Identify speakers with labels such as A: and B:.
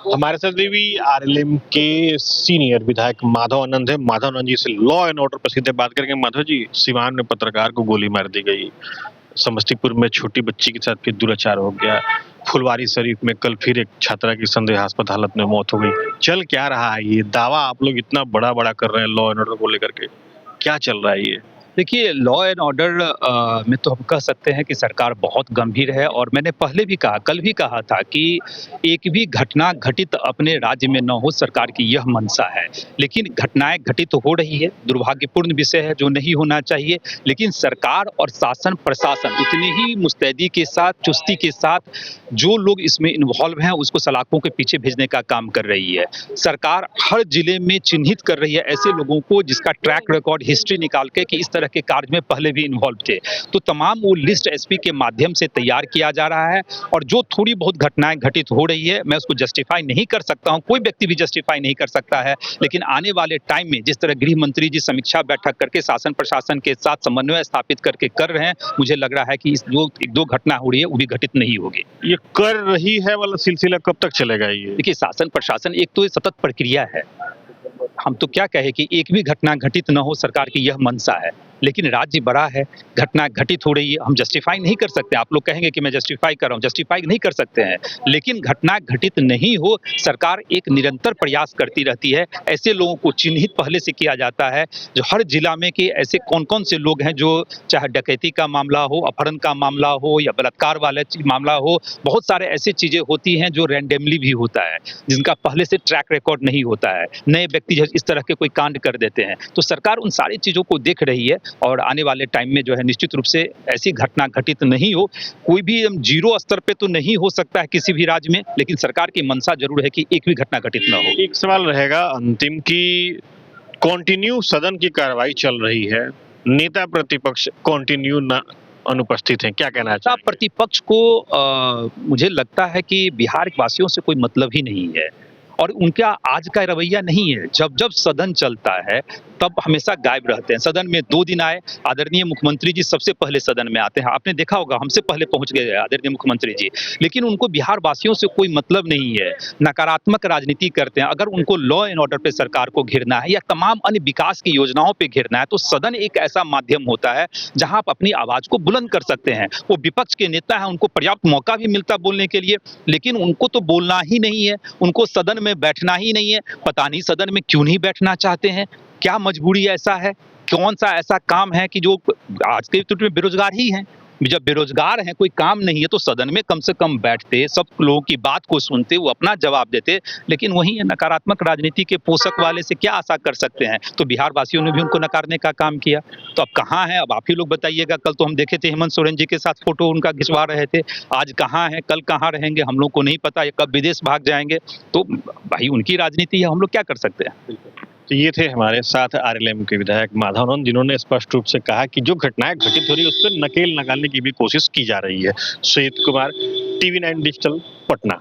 A: हमारे साथ भी आरएलएम के सीनियर विधायक माधव आनंद है। माधव आनंद जी से लॉ एंड ऑर्डर पर सीधे बात करेंगे। माधव जी, सिवान में पत्रकार को गोली मार दी गई, समस्तीपुर में छोटी बच्ची के साथ फिर दुराचार हो गया, फुलवारी शरीफ में कल फिर एक छात्रा की संदेहास्पद हालत में मौत हो गई। चल क्या रहा है ये दावा आप लोग इतना बड़ा बड़ा कर रहे हैं लॉ एंड ऑर्डर को लेकर के, क्या चल रहा है ये?
B: देखिए, लॉ एंड ऑर्डर में तो हम कह सकते हैं कि सरकार बहुत गंभीर है और मैंने पहले भी कहा, कल भी कहा था कि एक भी घटना घटित अपने राज्य में न हो, सरकार की यह मंशा है। लेकिन घटनाएं घटित हो रही है, दुर्भाग्यपूर्ण विषय है जो नहीं होना चाहिए। लेकिन सरकार और शासन प्रशासन उतनी ही मुस्तैदी के साथ, चुस्ती के साथ जो लोग इसमें इन्वॉल्व हैं उसको सलाखों के पीछे भेजने का काम कर रही है। सरकार हर जिले में चिन्हित कर रही है ऐसे लोगों को जिसका ट्रैक रिकॉर्ड, हिस्ट्री निकाल के कि इस तरह के कार्य में पहले भी इन्वॉल्व थे। तो तमाम वो लिस्ट एसपी के माध्यम से तैयार किया जा रहा है और जो थोड़ी बहुत घटनाएं घटित हो रही है, मैं उसको जस्टिफाई नहीं कर सकता हूं, कोई व्यक्ति भी जस्टिफाई नहीं कर सकता है। लेकिन आने वाले टाइम में जिस तरह गृह मंत्री जी समीक्षा बैठक करके शासन प्रशासन के साथ समन्वय स्थापित करके कर रहे हैं, मुझे लग रहा है कि इस एक दो घटना हो रही है वो भी घटित नहीं होगी।
A: ये कर रही है वाला सिलसिला कब तक चलेगा ये?
B: देखिए, शासन प्रशासन एक तो सतत प्रक्रिया है। हम तो क्या कहें कि एक भी घटना घटित न हो, सरकार की यह मंशा है। लेकिन राज्य बड़ा है, घटना घटित हो रही है, हम जस्टिफाई नहीं कर सकते। आप लोग कहेंगे कि मैं जस्टिफाई कर रहा हूं, जस्टिफाई नहीं कर सकते हैं। लेकिन घटना घटित नहीं हो, सरकार एक निरंतर प्रयास करती रहती है। ऐसे लोगों को चिन्हित पहले से किया जाता है जो हर जिला में कि ऐसे कौन कौन से लोग हैं जो चाहे डकैती का मामला हो, अपहरण का मामला हो या बलात्कार वाला मामला हो, बहुत सारे ऐसी चीजें होती हैं जो रैंडमली भी होता है, जिनका पहले से ट्रैक रिकॉर्ड नहीं होता है। नए व्यक्ति इस तरह के कोई कांड कर देते हैं, तो सरकार उन सारी चीजों को देख रही है और आने वाले टाइम में जो है निश्चित रूप से ऐसी घटना घटित नहीं हो। कोई भी जीरो स्तर पे तो नहीं हो सकता है किसी भी राज्य में, लेकिन सरकार की मंशा जरूर है कि एक भी घटना घटित ना हो।
A: एक सवाल रहेगा अंतिम की कंटिन्यू सदन की कार्रवाई चल रही है, नेता प्रतिपक्ष कंटिन्यू न अनुपस्थित हैं, क्या कहना
B: नेता
A: चाहिए?
B: प्रतिपक्ष को मुझे लगता है कि बिहार वासियों से कोई मतलब ही नहीं है और उनका आज का रवैया नहीं है। जब जब सदन चलता है तब हमेशा गायब रहते हैं। सदन में 2 दिन आए, आदरणीय मुख्यमंत्री जी सबसे पहले सदन में आते हैं। आपने देखा होगा, हमसे पहले पहुंच गए आदरणीय मुख्यमंत्री जी। लेकिन उनको बिहार वासियों से कोई मतलब नहीं है, नकारात्मक राजनीति करते हैं। अगर उनको लॉ एंड ऑर्डर पे सरकार को घेरना है या तमाम अन्य विकास की योजनाओं पे घेरना है, तो सदन एक ऐसा माध्यम होता है जहां आप अपनी आवाज को बुलंद कर सकते हैं। वो विपक्ष के नेता हैं, उनको पर्याप्त मौका भी मिलता बोलने के लिए, लेकिन उनको तो बोलना ही नहीं है, उनको सदन में बैठना ही नहीं है। पता नहीं सदन में क्यों नहीं बैठना चाहते हैं, क्या मजबूरी ऐसा है, कौन सा ऐसा काम है कि जो आज के युग में बेरोजगार ही हैं। जब बेरोजगार हैं, कोई काम नहीं है, तो सदन में कम से कम बैठते, सब लोगों की बात को सुनते, वो अपना जवाब देते। लेकिन वही नकारात्मक राजनीति के पोषक वाले से क्या आशा कर सकते हैं? तो बिहार वासियों ने भी उनको नकारने का काम किया। तो अब कहाँ है, अब आप ही लोग बताइएगा। कल तो हम देखे थे हेमंत सोरेन जी के साथ फोटो उनका खिंचवा रहे थे, आज कहाँ है, कल कहाँ रहेंगे, हम लोग को नहीं पता, कब विदेश भाग जाएंगे। तो भाई उनकी राजनीति है, हम लोग क्या कर सकते हैं।
A: तो ये थे हमारे साथ आरएलएम के विधायक माधव आनंद, जिन्होंने स्पष्ट रूप से कहा कि जो घटनाएं घटित हो रही है उस पर नकेल निकालने की भी कोशिश की जा रही है। श्वेत कुमार, टीवी 9 डिजिटल, पटना।